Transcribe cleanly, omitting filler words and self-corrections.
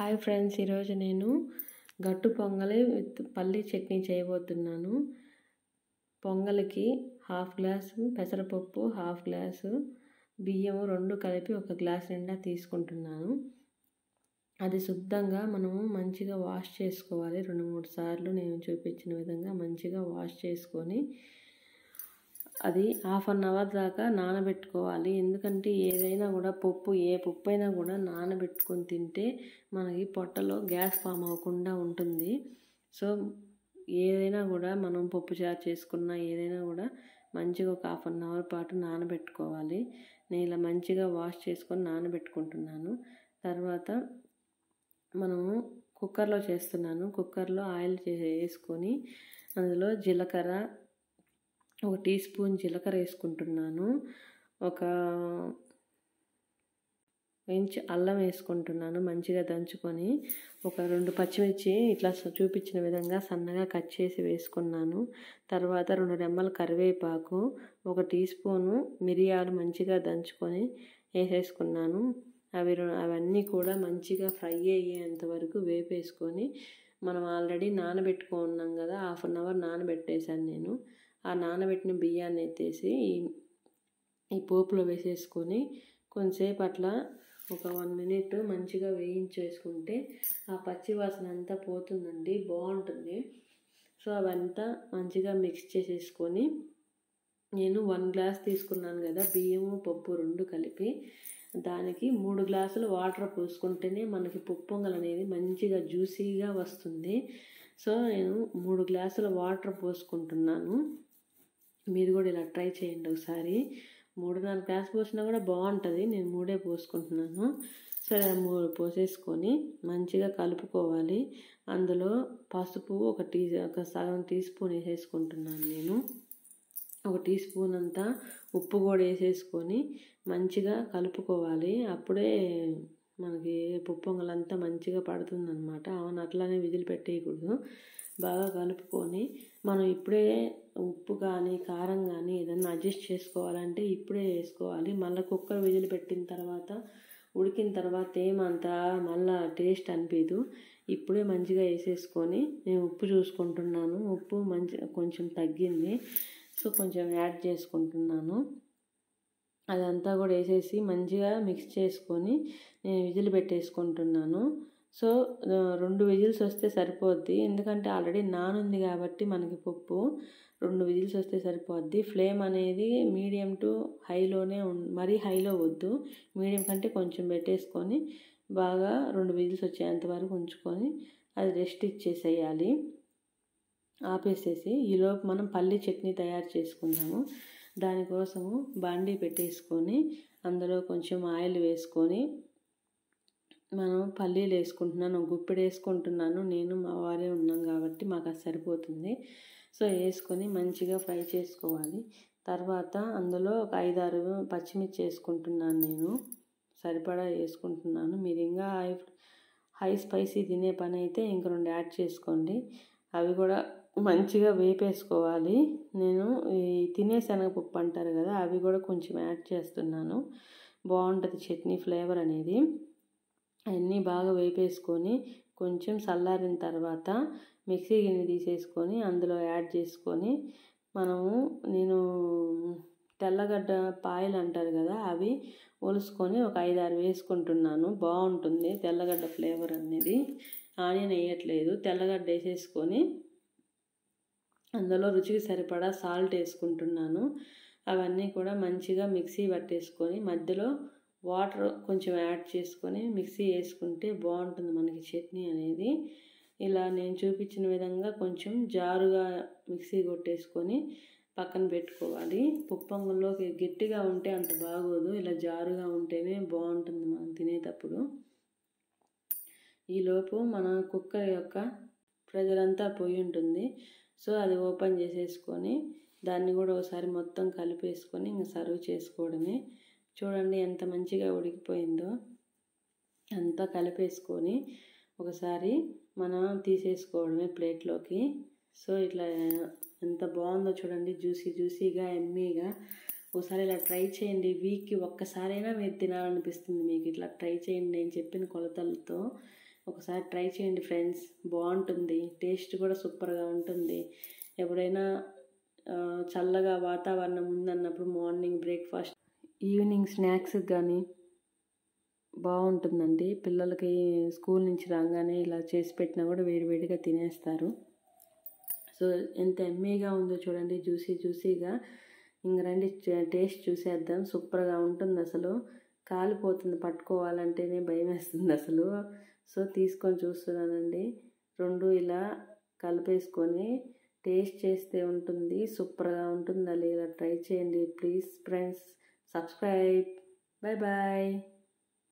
Hi friends, ఈరోజు నేను గట్టు పొంగలి విత్ పల్లీ చట్నీ చేయబోతున్నాను. పొంగలికి 1/2 గ్లాసు పెసరపప్పు, 1/2 గ్లాసు బియ్యము 2 కలిపి 1 గ్లాస్ నిండా తీసుకుంటున్నాను. అది శుద్ధంగా మనము మంచిగా వాష్ చేసుకోవాలి. 2-3 సార్లు నేను చూపించిన విధంగా మంచిగా వాష్ చేసుకొని అది 1/2 అవర్ దాకా నానబెట్టుకోవాలి. ఎందుకంటే ఏదైనా కూడా ఏ పప్పు అయినా కూడా నానబెట్టుకొని తింటే మనకి పొట్టలో గ్యాస్ ఫామ్ అవ్వకుండా ఉంటుంది. సో ఏదైనా కూడా మనం పప్పుచారు చేసుకున్నా ఏదైనా కూడా మంచిగా ఒక 1/2 అవర్ పాటు నానబెట్టుకోవాలి. నేను ఇలా మంచిగా వాష్ చేసుకొని నానబెట్టుకుంటున్నాను. తర్వాత మనము కుక్కర్లో చేస్తున్నాను. కుక్కర్లో ఆయిల్ వేసుకొని అందులో జీలకర్ర, 1 టీ స్పూన్ జీలకర్ర వేసుకుంటున్నాను. 1 ఇంచ్ అల్లం వేసుకుంటున్నాను మంచిగా దంచుకొని. 2 పచ్చిమిర్చి ఇట్లా చూపించిన విధంగా సన్నగా కట్ చేసి వేసుకున్నాను. తర్వాత 2 రెమ్మల కరివేపాకు, 1 టీ స్పూను మిరియాలు మంచిగా దంచుకొని వేసేసుకున్నాను. అవన్నీ కూడా మంచిగా ఫ్రై అయ్యేంత వరకు వేపేసుకొని మనం ఆల్రెడీ నానబెట్టుకున్నాం కదా, 1/2 అవర్ నానబెట్టేశాను నేను. ఆ నానబెట్టిన బియ్యాన్ని ఎత్తేసి ఈ పోపులో వేసేసుకొని కొంచెంసేపు అట్లా ఒక 1 మినిట్ మంచిగా వేయించేసుకుంటే ఆ పచ్చి వాసన అంతా పోతుందండి, బాగుంటుంది. సో అవంతా మంచిగా మిక్స్ చేసేసుకొని నేను 1 గ్లాస్ తీసుకున్నాను కదా బియ్యము పప్పు 2 కలిపి, దానికి 3 గ్లాసులు వాటర్ పోసుకుంటేనే మనకి పప్పు పొంగల్ అనేది మంచిగా జ్యూసీగా వస్తుంది. సో నేను 3 గ్లాసుల వాటర్ పోసుకుంటున్నాను. మీరు కూడా ఇలా ట్రై చేయండి ఒకసారి. 3-4 గ్లాస్ పోసినా కూడా బాగుంటుంది. నేను 3 పోసుకుంటున్నాను. సరే 3 పోసేసుకొని మంచిగా కలుపుకోవాలి. అందులో పసుపు ఒక సగం టీ స్పూన్ వేసేసుకుంటున్నాను నేను. 1 టీ స్పూన్ అంతా ఉప్పు కూడా వేసేసుకొని మంచిగా కలుపుకోవాలి. అప్పుడే మనకి పప్పు పొంగలంతా మంచిగా పడుతుందన్నమాట. అట్లానే విజిల్ పెట్టేయకూడదు. బాగా కలుపుకొని మనం ఇప్పుడే ఉప్పు కానీ కారం కానీ ఏదన్నా అడ్జస్ట్ చేసుకోవాలంటే ఇప్పుడే వేసుకోవాలి. మళ్ళీ కుక్కర్ విజిల్ పెట్టిన తర్వాత ఉడికిన తర్వాత ఏమంతా మళ్ళీ టేస్ట్ అనిపించదు. ఇప్పుడే మంచిగా వేసేసుకొని నేను ఉప్పు చూసుకుంటున్నాను. ఉప్పు కొంచెం తగ్గింది, సో కొంచెం యాడ్ చేసుకుంటున్నాను. అదంతా కూడా వేసేసి మంచిగా మిక్స్ చేసుకొని నేను విజిల్ పెట్టేసుకుంటున్నాను. సో 2 విజిల్స్ వస్తే సరిపోద్ది. ఎందుకంటే ఆల్రెడీ నానుంది కాబట్టి మనకి పప్పు 2 విజిల్స్ వస్తే సరిపోద్ది. ఫ్లేమ్ అనేది మీడియం టు హైలోనే మరీ హైలో వద్దు, మీడియం కంటే కొంచెం పెట్టేసుకొని బాగా 2 విజిల్స్ వచ్చేంత వరకు ఉంచుకొని అది రెస్ట్ ఇచ్చేసేయాలి, ఆపేసేసి. ఈలోపు మనం పల్లీ చట్నీ తయారు చేసుకుందాము. దానికోసము బాండీ పెట్టేసుకొని అందులో కొంచెం ఆయిల్ వేసుకొని మనం పల్లీలు వేసుకుంటున్నాను. 1 గుప్పెడు వేసుకుంటున్నాను. నేను మా వారే ఉన్నాం కాబట్టి మాకు అది సరిపోతుంది. సో వేసుకొని మంచిగా ఫ్రై చేసుకోవాలి. తర్వాత అందులో ఒక 5-6 పచ్చిమిర్చి వేసుకుంటున్నాను నేను, సరిపడా వేసుకుంటున్నాను. మీరు ఇంకా హై స్పైసీ తినే పని అయితే ఇంక 2 యాడ్ చేసుకోండి. అవి కూడా మంచిగా వేపేసుకోవాలి. నేను ఈ తినే శనగపప్పు అంటారు కదా, అవి కూడా కొంచెం యాడ్ చేస్తున్నాను. బాగుంటుంది చట్నీ ఫ్లేవర్ అనేది. అవన్నీ బాగా వేపేసుకొని కొంచెం చల్లారిన తర్వాత మిక్సీ గిన్నె తీసేసుకొని అందులో యాడ్ చేసుకొని నేను తెల్లగడ్డ పాయలు అంటారు కదా, అవి ఒలుసుకొని ఒక 5-6 వేసుకుంటున్నాను. బాగుంటుంది తెల్లగడ్డ ఫ్లేవర్ అనేది. ఆనియన్ వేయట్లేదు, తెల్లగడ్డ వేసేసుకొని అందులో రుచికి సరిపడా సాల్ట్ వేసుకుంటున్నాను. అవన్నీ కూడా మంచిగా మిక్సీ పట్టేసుకొని మధ్యలో వాటర్ కొంచెం యాడ్ చేసుకొని మిక్సీ వేసుకుంటే బాగుంటుంది మనకి చట్నీ అనేది. ఇలా నేను చూపించిన విధంగా కొంచెం జారుగా మిక్సీ కొట్టేసుకొని పక్కన పెట్టుకోవాలి. పప్పు పొంగల్లోకి గట్టిగా ఉంటే అంత బాగోదు, ఇలా జారుగా ఉంటేనే బాగుంటుంది మనం తినేటప్పుడు. ఈలోపు మన కుక్కర్ యొక్క ప్రెజర్ అంతా పోయి ఉంటుంది. సో అది ఓపెన్ చేసేసుకొని దాన్ని కూడా ఒకసారి మొత్తం కలిపేసుకొని ఇంకా సర్వ్ చేసుకోవడమే. చూడండి ఎంత మంచిగా ఉడికిపోయిందో. అంతా కలిపేసుకొని ఒకసారి మనం తీసేసుకోవడమే ప్లేట్లోకి. సో ఇట్లా ఎంత బాగుందో చూడండి, జ్యూసీగా ఎమ్మీగా. ఒకసారి ఇలా ట్రై చేయండి. వీక్కి ఒక్కసారైనా మీరు తినాలనిపిస్తుంది మీకు. ఇట్లా ట్రై చేయండి నేను చెప్పిన కొలతలతో. ఒకసారి ట్రై చేయండి ఫ్రెండ్స్, బాగుంటుంది. టేస్ట్ కూడా సూపర్గా ఉంటుంది. ఎప్పుడైనా చల్లగా వాతావరణం ఉందన్నప్పుడు మార్నింగ్ బ్రేక్ఫాస్ట్, ఈవినింగ్ స్నాక్స్కి కానీ బాగుంటుందండి. పిల్లలకి స్కూల్ నుంచి రాగానే ఇలా చేసి పెట్టినా కూడా వేడివేడిగా తినేస్తారు. సో ఎంత ఎమ్మీగా ఉందో చూడండి, జ్యూసీగా. ఇంక రండి టేస్ట్ చూసేద్దాం. సూపర్గా ఉంటుంది అసలు. కాలిపోతుంది, పట్టుకోవాలంటేనే భయం వేస్తుంది అసలు. సో తీసుకొని చూస్తున్నానండి. రెండు ఇలా కలిపేసుకొని టేస్ట్ చేస్తే ఉంటుంది, సూపర్గా ఉంటుంది. ఇలా ట్రై చేయండి please friends. Subscribe. Bye bye.